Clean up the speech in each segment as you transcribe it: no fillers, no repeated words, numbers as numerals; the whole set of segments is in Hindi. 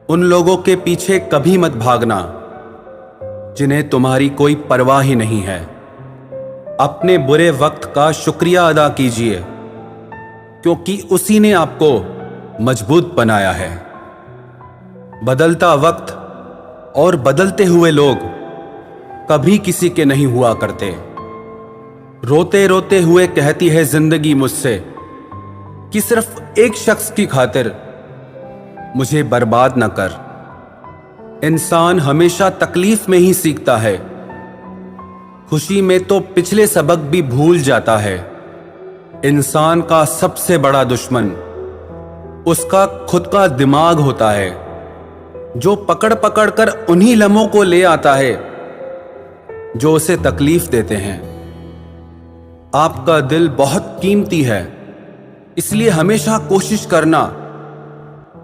उन लोगों के पीछे कभी मत भागना जिन्हें तुम्हारी कोई परवाह ही नहीं है। अपने बुरे वक्त का शुक्रिया अदा कीजिए, क्योंकि उसी ने आपको मजबूत बनाया है। बदलता वक्त और बदलते हुए लोग कभी किसी के नहीं हुआ करते। रोते रोते हुए कहती है जिंदगी मुझसे कि सिर्फ एक शख्स की खातिर मुझे बर्बाद न कर। इंसान हमेशा तकलीफ में ही सीखता है, खुशी में तो पिछले सबक भी भूल जाता है। इंसान का सबसे बड़ा दुश्मन उसका खुद का दिमाग होता है, जो पकड़ पकड़ कर उन्हीं लम्हों को ले आता है जो उसे तकलीफ देते हैं। आपका दिल बहुत कीमती है, इसलिए हमेशा कोशिश करना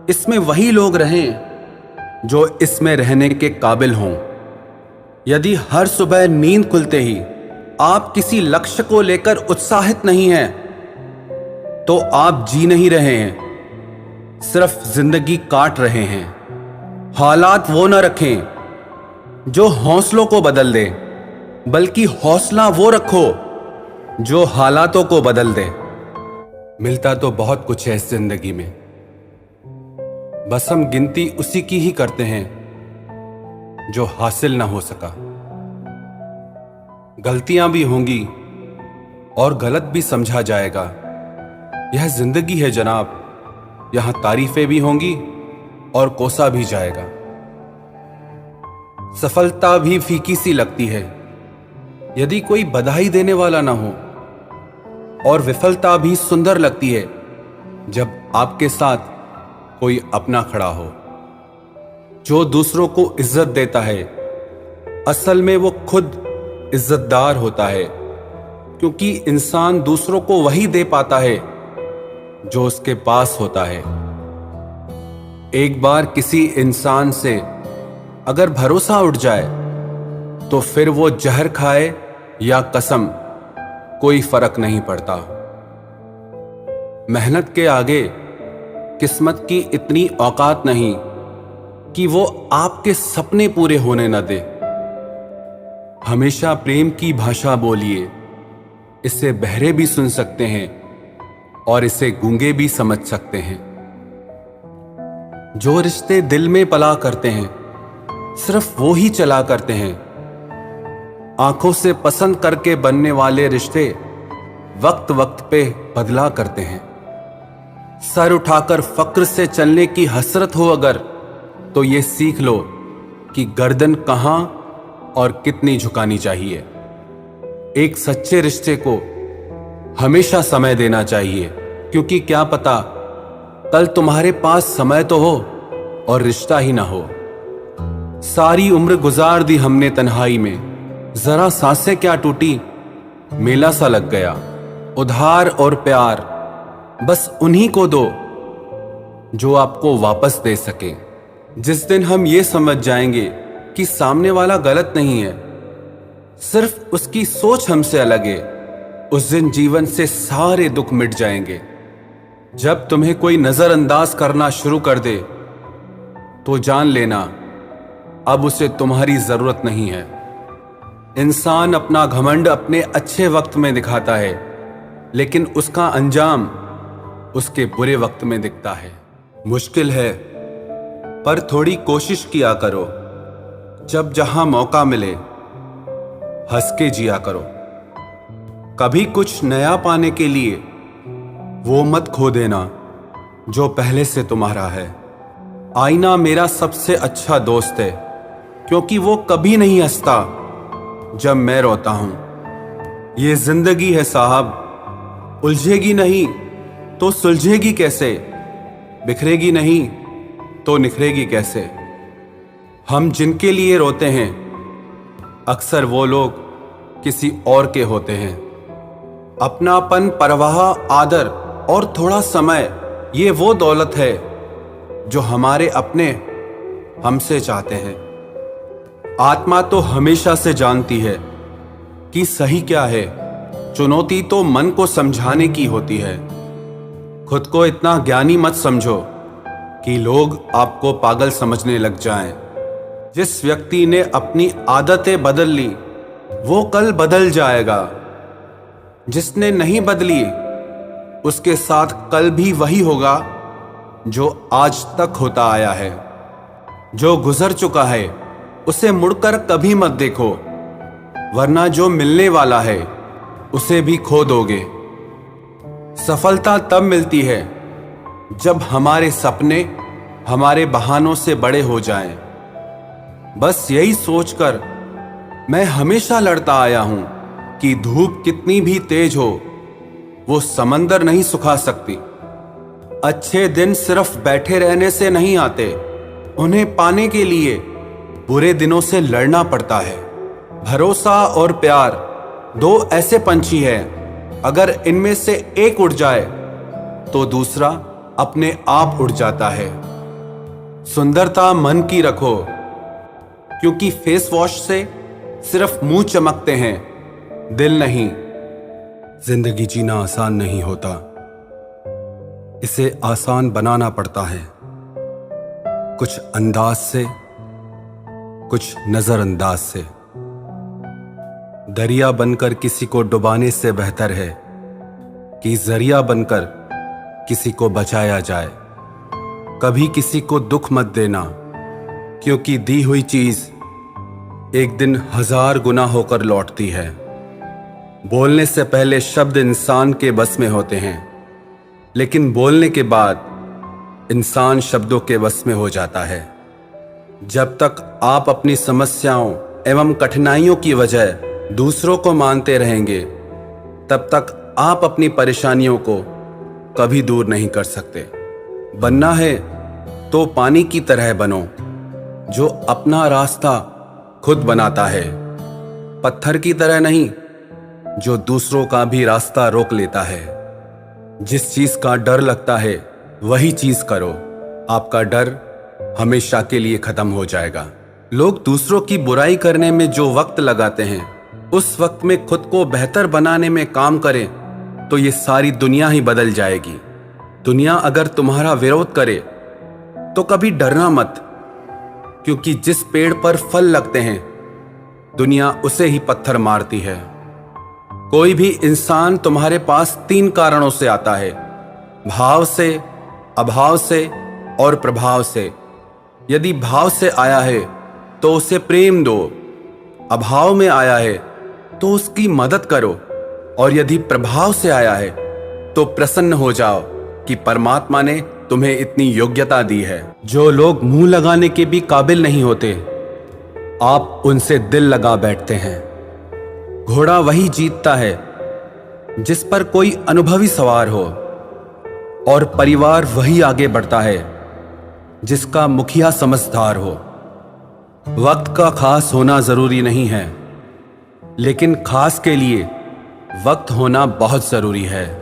इसमें वही लोग रहें जो इसमें रहने के काबिल हों। यदि हर सुबह नींद खुलते ही आप किसी लक्ष्य को लेकर उत्साहित नहीं हैं, तो आप जी नहीं रहे हैं, सिर्फ जिंदगी काट रहे हैं। हालात वो न रखें जो हौसलों को बदल दे, बल्कि हौसला वो रखो जो हालातों को बदल दे। मिलता तो बहुत कुछ है इस जिंदगी में, बस हम गिनती उसी की ही करते हैं जो हासिल ना हो सका। गलतियां भी होंगी और गलत भी समझा जाएगा। यह जिंदगी है जनाब, यहां तारीफें भी होंगी और कोसा भी जाएगा। सफलता भी फीकी सी लगती है यदि कोई बधाई देने वाला ना हो, और विफलता भी सुंदर लगती है जब आपके साथ कोई अपना खड़ा हो। जो दूसरों को इज्जत देता है, असल में वो खुद इज्जतदार होता है, क्योंकि इंसान दूसरों को वही दे पाता है जो उसके पास होता है। एक बार किसी इंसान से अगर भरोसा उठ जाए तो फिर वो जहर खाए या कसम, कोई फर्क नहीं पड़ता। मेहनत के आगे किस्मत की इतनी औकात नहीं कि वो आपके सपने पूरे होने न दे। हमेशा प्रेम की भाषा बोलिए, इसे बहरे भी सुन सकते हैं और इसे गूंगे भी समझ सकते हैं। जो रिश्ते दिल में पला करते हैं, सिर्फ वो ही चला करते हैं। आंखों से पसंद करके बनने वाले रिश्ते वक्त वक्त पे बदला करते हैं। सर उठाकर फक्र से चलने की हसरत हो अगर, तो ये सीख लो कि गर्दन कहां और कितनी झुकानी चाहिए। एक सच्चे रिश्ते को हमेशा समय देना चाहिए, क्योंकि क्या पता कल तुम्हारे पास समय तो हो और रिश्ता ही ना हो। सारी उम्र गुजार दी हमने तन्हाई में, जरा सांसें क्या टूटी, मेला सा लग गया। उधार और प्यार बस उन्हीं को दो जो आपको वापस दे सके। जिस दिन हम ये समझ जाएंगे कि सामने वाला गलत नहीं है, सिर्फ उसकी सोच हमसे अलग है, उस दिन जीवन से सारे दुख मिट जाएंगे। जब तुम्हें कोई नजरअंदाज करना शुरू कर दे तो जान लेना अब उसे तुम्हारी जरूरत नहीं है। इंसान अपना घमंड अपने अच्छे वक्त में दिखाता है, लेकिन उसका अंजाम उसके बुरे वक्त में दिखता है। मुश्किल है, पर थोड़ी कोशिश किया करो। जब जहां मौका मिले हंस के जिया करो। कभी कुछ नया पाने के लिए वो मत खो देना जो पहले से तुम्हारा है। आईना मेरा सबसे अच्छा दोस्त है, क्योंकि वो कभी नहीं हंसता जब मैं रोता हूं। ये जिंदगी है साहब, उलझेगी नहीं तो सुलझेगी कैसे, बिखरेगी नहीं तो निखरेगी कैसे। हम जिनके लिए रोते हैं अक्सर वो लोग किसी और के होते हैं। अपनापन, परवाह, आदर और थोड़ा समय, ये वो दौलत है जो हमारे अपने हमसे चाहते हैं। आत्मा तो हमेशा से जानती है कि सही क्या है, चुनौती तो मन को समझाने की होती है। खुद को इतना ज्ञानी मत समझो कि लोग आपको पागल समझने लग जाएं। जिस व्यक्ति ने अपनी आदतें बदल ली वो कल बदल जाएगा। जिसने नहीं बदली उसके साथ कल भी वही होगा जो आज तक होता आया है। जो गुजर चुका है उसे मुड़कर कभी मत देखो, वरना जो मिलने वाला है उसे भी खो दोगे। सफलता तब मिलती है जब हमारे सपने हमारे बहानों से बड़े हो जाएं। बस यही सोचकर मैं हमेशा लड़ता आया हूं कि धूप कितनी भी तेज हो वो समंदर नहीं सुखा सकती। अच्छे दिन सिर्फ बैठे रहने से नहीं आते, उन्हें पाने के लिए बुरे दिनों से लड़ना पड़ता है। भरोसा और प्यार दो ऐसे पंछी हैं, अगर इनमें से एक उड़ जाए तो दूसरा अपने आप उड़ जाता है। सुंदरता मन की रखो, क्योंकि फेस वॉश से सिर्फ मुंह चमकते हैं, दिल नहीं। जिंदगी जीना आसान नहीं होता, इसे आसान बनाना पड़ता है। कुछ अंदाज से, कुछ नजरअंदाज से। दरिया बनकर किसी को डुबाने से बेहतर है कि जरिया बनकर किसी को बचाया जाए। कभी किसी को दुख मत देना, क्योंकि दी हुई चीज एक दिन 1000 गुना होकर लौटती है। बोलने से पहले शब्द इंसान के बस में होते हैं, लेकिन बोलने के बाद इंसान शब्दों के बस में हो जाता है। जब तक आप अपनी समस्याओं एवं कठिनाइयों की वजह दूसरों को मानते रहेंगे, तब तक आप अपनी परेशानियों को कभी दूर नहीं कर सकते। बनना है तो पानी की तरह बनो, जो अपना रास्ता खुद बनाता है। पत्थर की तरह नहीं, जो दूसरों का भी रास्ता रोक लेता है। जिस चीज का डर लगता है वही चीज करो, आपका डर हमेशा के लिए खत्म हो जाएगा। लोग दूसरों की बुराई करने में जो वक्त लगाते हैं, उस वक्त में खुद को बेहतर बनाने में काम करें तो ये सारी दुनिया ही बदल जाएगी। दुनिया अगर तुम्हारा विरोध करे तो कभी डरना मत, क्योंकि जिस पेड़ पर फल लगते हैं दुनिया उसे ही पत्थर मारती है। कोई भी इंसान तुम्हारे पास 3 कारणों से आता है, भाव से, अभाव से और प्रभाव से। यदि भाव से आया है तो उसे प्रेम दो, अभाव में आया है तो उसकी मदद करो, और यदि प्रभाव से आया है तो प्रसन्न हो जाओ कि परमात्मा ने तुम्हें इतनी योग्यता दी है। जो लोग मुंह लगाने के भी काबिल नहीं होते, आप उनसे दिल लगा बैठते हैं। घोड़ा वही जीतता है जिस पर कोई अनुभवी सवार हो, और परिवार वही आगे बढ़ता है जिसका मुखिया समझदार हो। वक्त का खास होना जरूरी नहीं है, लेकिन खास के लिए वक्त होना बहुत जरूरी है।